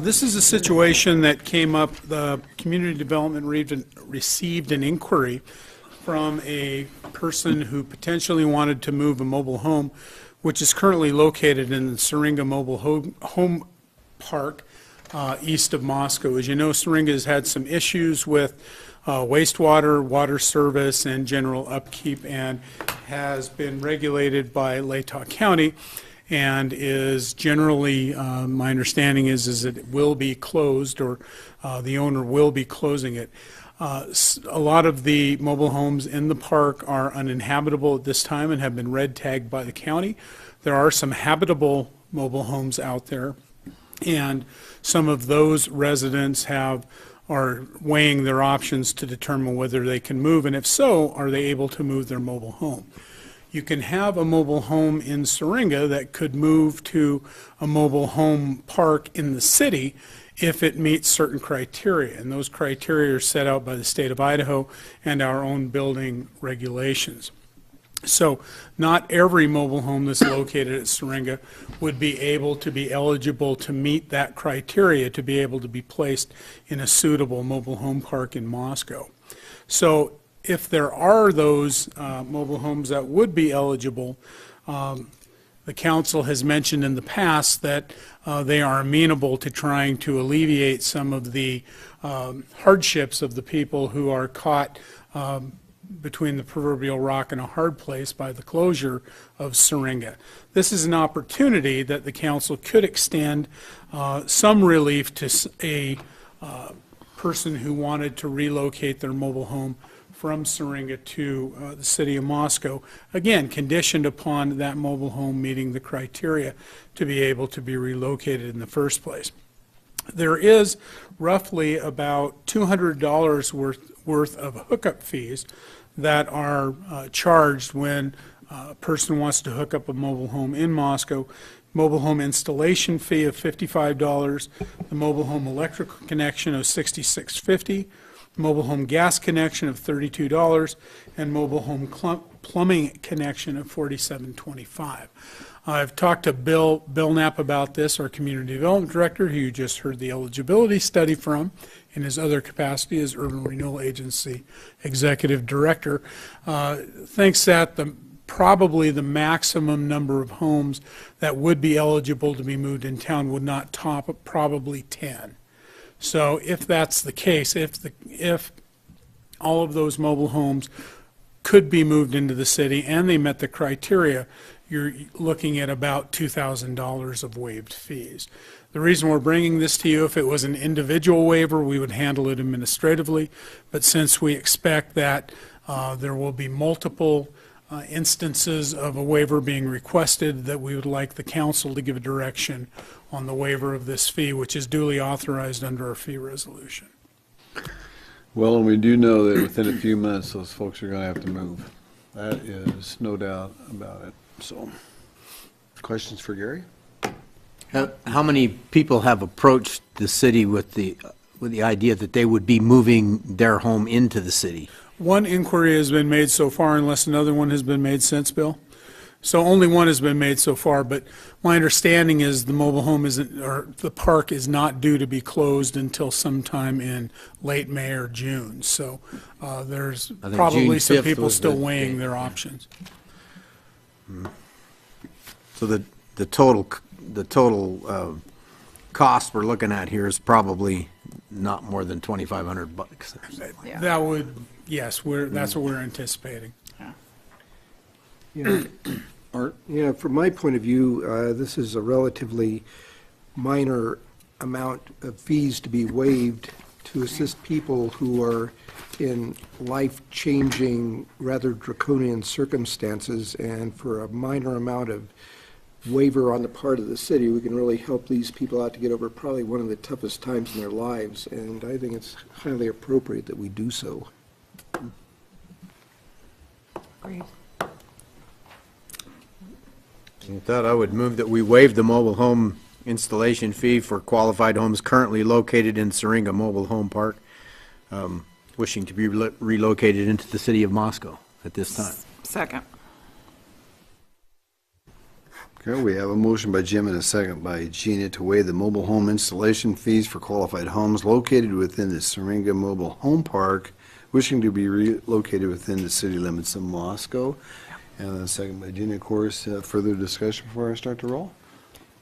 This is a situation that came up. The Community Development received an inquiry from a person who potentially wanted to move a mobile home, which is currently located in the Syringa Mobile Home Park east of Moscow. As you know, Syringa has had some issues with wastewater, water service, and general upkeep, and has been regulated by Latah County, and is generally, my understanding is that it will be closed, or the owner will be closing it. A lot of the mobile homes in the park are uninhabitable at this time and have been red tagged by the county. There are some habitable mobile homes out there, and some of those residents are weighing their options to determine whether they can move, and if so, are they able to move their mobile home. You can have a mobile home in Syringa that could move to a mobile home park in the city if it meets certain criteria, and those criteria are set out by the state of Idaho and our own building regulations. So not every mobile home that's located at Syringa would be able to be eligible to meet that criteria to be able to be placed in a suitable mobile home park in Moscow. So if there are those mobile homes that would be eligible, the council has mentioned in the past that they are amenable to trying to alleviate some of the hardships of the people who are caught between the proverbial rock and a hard place by the closure of Syringa. This is an opportunity that the council could extend some relief to a person who wanted to relocate their mobile home from Syringa to the city of Moscow, again, conditioned upon that mobile home meeting the criteria to be able to be relocated in the first place. There is roughly about $200 worth of hookup fees that are charged when a person wants to hook up a mobile home in Moscow. Mobile home installation fee of $55, the mobile home electrical connection of $66.50, mobile home gas connection of $32, and mobile home plumbing connection of $47.25. I've talked to Bill Knapp about this, our Community Development Director, who you just heard the eligibility study from in his other capacity as Urban Renewal Agency Executive Director. Thinks that probably the maximum number of homes that would be eligible to be moved in town would not top probably 10. So if that's the case, if all of those mobile homes could be moved into the city and they met the criteria, you're looking at about $2,000 of waived fees. The reason we're bringing this to you, if it was an individual waiver, we would handle it administratively, but since we expect that there will be multiple instances of a waiver being requested, that we would like the council to give a direction on the waiver of this fee, which is duly authorized under our fee resolution. Well, and we do know that within a few months, those folks are going to have to move. That is no doubt about it. So, questions for Gary? How many people have approached the city with the idea that they would be moving their home into the city? One inquiry has been made so far, unless another one has been made since, Bill. So only one has been made so far, but my understanding is the mobile home isn't, or the park is not due to be closed until sometime in late May or June. So there's probably some people still weighing their options. So the total cost we're looking at here is probably not more than $2,500. Yeah. That would, yes, that's what we're anticipating. Yeah. Art? Yeah, from my point of view, this is a relatively minor amount of fees to be waived to assist people who are in life-changing, rather draconian circumstances, and for a minor amount of waiver on the part of the city, we can really help these people out to get over probably one of the toughest times in their lives, and I think it's highly appropriate that we do so. Agreed. With that, I would move that we waive the mobile home installation fee for qualified homes currently located in Syringa Mobile Home Park, wishing to be relocated into the city of Moscow at this time. Second. Okay, we have a motion by Jim and a second by Gina to waive the mobile home installation fees for qualified homes located within the Syringa Mobile Home Park, wishing to be relocated within the city limits of Moscow. And then a second by Gina, of course. Further discussion before I start to roll?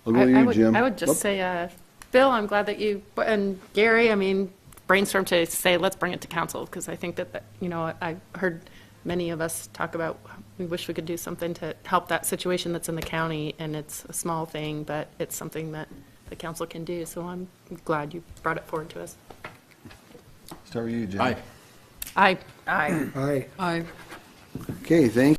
I'll go to you, Jim. I would just say, Bill, I'm glad that you, and Gary, I mean, brainstorm to say, let's bring it to council, because I think that, you know, I heard many of us talk about, we wish we could do something to help that situation that's in the county, and it's a small thing, but it's something that the council can do, so I'm glad you brought it forward to us. Start with you, Jim. Aye. Aye. Aye. Okay, thank